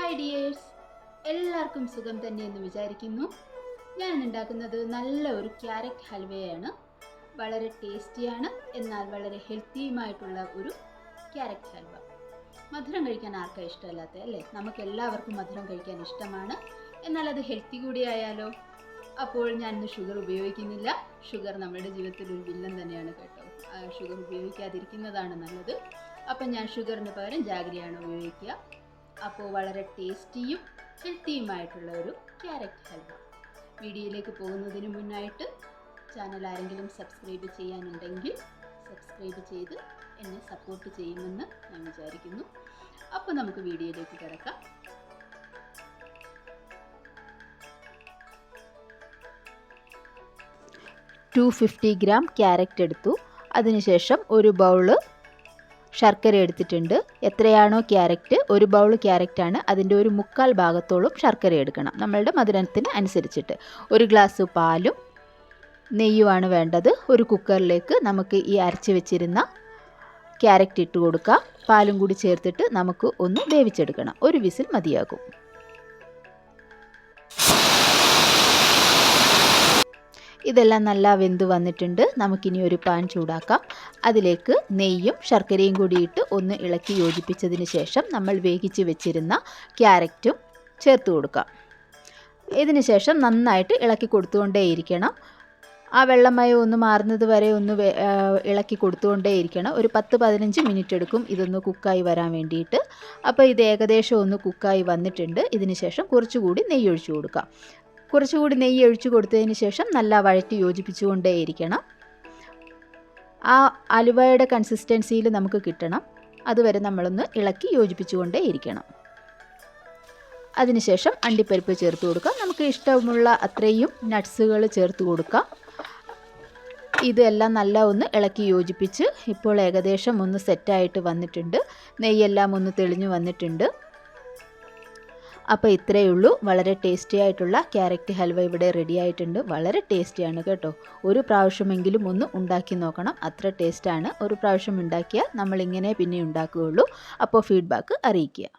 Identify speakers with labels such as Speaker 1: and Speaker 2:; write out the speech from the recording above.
Speaker 1: Hi dears, എല്ലാവർക്കും സുഖം തന്നെയെന്ന് വിചാരിക്കുന്നു. ഞാൻ ഉണ്ടാക്കുന്നത് നല്ല ഒരു ക്യാരറ്റ് ഹൽവയാണ്. വളരെ ടേസ്റ്റിയാണ്, എന്നാൽ വളരെ ഹെൽത്തിയുമായിട്ടുള്ള ഒരു ക്യാരറ്റ് ഹൽവ. മധുരം കഴിക്കാൻ ആർക്കാ ഇഷ്ടമല്ലാത്ത അല്ലേ? നമുക്ക് എല്ലാവർക്കും മധുരം കഴിക്കാൻ ഇഷ്ടമാണ്, എന്നാൽ അത് ഹെൽത്തി കൂടി ആയാലോ. അപ്പോൾ ഞാനിന്ന് ഷുഗർ ഉപയോഗിക്കുന്നില്ല. ഷുഗർ നമ്മുടെ ജീവിതത്തിൽ ഒരു വില്ലൻ തന്നെയാണ് കേട്ടോ. ഷുഗർ ഉപയോഗിക്കാതിരിക്കുന്നതാണ് നല്ലത്. അപ്പം ഞാൻ ഷുഗറിന് പകരം ജാഗ്രിയാണ് ഉപയോഗിക്കുക. അപ്പോൾ വളരെ ടേസ്റ്റിയും ഹെൽത്തിയുമായിട്ടുള്ള ഒരു ക്യാരറ്റ് ഹൽവ. വീഡിയോയിലേക്ക് പോകുന്നതിന് മുന്നായിട്ട് ചാനൽ ആരെങ്കിലും സബ്സ്ക്രൈബ് ചെയ്യാനുണ്ടെങ്കിൽ സബ്സ്ക്രൈബ് ചെയ്ത് എന്നെ സപ്പോർട്ട് ചെയ്യുമെന്ന് ഞാൻ വിചാരിക്കുന്നു. അപ്പോൾ നമുക്ക് വീഡിയോയിലേക്ക് കിടക്കാം. $250 ഗ്രാം ക്യാരറ്റ് എടുത്തു. അതിനുശേഷം ഒരു ബൗള് ശർക്കര എടുത്തിട്ടുണ്ട്. എത്രയാണോ ക്യാരറ്റ്, ഒരു ബൗൾ ക്യാരറ്റാണ്, അതിൻ്റെ ഒരു 1/4 ഭാഗത്തോളം ശർക്കര എടുക്കണം, നമ്മളുടെ മധുരത്തിന് അനുസരിച്ചിട്ട്. ഒരു ഗ്ലാസ് പാലും നെയ്യുമാണ് വേണ്ടത്. ഒരു കുക്കറിലേക്ക് നമുക്ക് ഈ അരച്ച് വെച്ചിരുന്ന ക്യാരറ്റ് ഇട്ട് കൊടുക്കാം. പാലും കൂടി ചേർത്തിട്ട് നമുക്ക് ഒന്ന് വേവിച്ചെടുക്കണം. ഒരു വിസിൽ മതിയാകും. ഇതെല്ലാം നല്ല വെന്ത് വന്നിട്ടുണ്ട്. നമുക്കിനി ഒരു പാൻ ചൂടാക്കാം. അതിലേക്ക് നെയ്യും ശർക്കരയും കൂടിയിട്ട് ഒന്ന് ഇളക്കി യോജിപ്പിച്ചതിന് ശേഷം നമ്മൾ വേവിച്ച് വെച്ചിരുന്ന ക്യാരറ്റും ചേർത്ത് കൊടുക്കാം. ഇതിന് ശേഷം നന്നായിട്ട് ഇളക്കി കൊടുത്തുകൊണ്ടേയിരിക്കണം. ആ വെള്ളമയം ഒന്ന് മാറുന്നത് വരെ ഒന്ന് ഇളക്കി കൊടുത്തുകൊണ്ടേയിരിക്കണം. ഒരു 10-15 മിനിറ്റ് എടുക്കും ഇതൊന്ന് കുക്കായി വരാൻ വേണ്ടിയിട്ട്. അപ്പോൾ ഇത് ഏകദേശം ഒന്ന് കുക്കായി വന്നിട്ടുണ്ട്. ഇതിന് ശേഷം കുറച്ചുകൂടി നെയ്യ് ഒഴിച്ചു കൊടുക്കാം. കുറച്ചുകൂടി നെയ്യ് ഒഴിച്ചു കൊടുത്തതിന് ശേഷം നല്ല വഴറ്റി യോജിപ്പിച്ചുകൊണ്ടേയിരിക്കണം. ആ അലുവയുടെ കൺസിസ്റ്റൻസിയിൽ നമുക്ക് കിട്ടണം. അതുവരെ നമ്മളൊന്ന് ഇളക്കി യോജിപ്പിച്ചുകൊണ്ടേയിരിക്കണം. അതിനുശേഷം അണ്ടിപ്പരിപ്പ് ചേർത്ത് കൊടുക്കാം. നമുക്ക് ഇഷ്ടമുള്ള അത്രയും നട്ട്സുകൾ ചേർത്ത് കൊടുക്കാം. ഇതെല്ലാം നല്ല ഒന്ന് ഇളക്കി യോജിപ്പിച്ച് ഇപ്പോൾ ഏകദേശം ഒന്ന് സെറ്റായിട്ട് വന്നിട്ടുണ്ട്. നെയ്യെല്ലാം ഒന്ന് തെളിഞ്ഞു വന്നിട്ടുണ്ട്. അപ്പോൾ ഇത്രയേ ഉള്ളൂ. വളരെ ടേസ്റ്റി ആയിട്ടുള്ള ക്യാരറ്റ് ഹൽവ ഇവിടെ റെഡി ആയിട്ടുണ്ട്. വളരെ ടേസ്റ്റിയാണ് കേട്ടോ. ഒരു പ്രാവശ്യമെങ്കിലും ഒന്ന് ഉണ്ടാക്കി നോക്കണം, അത്ര ടേസ്റ്റാണ്. ഒരു പ്രാവശ്യം ഉണ്ടാക്കിയാൽ നമ്മളിങ്ങനെ പിന്നെ ഉണ്ടാക്കുകയുള്ളൂ. അപ്പോൾ ഫീഡ്ബാക്ക് അറിയിക്കുക.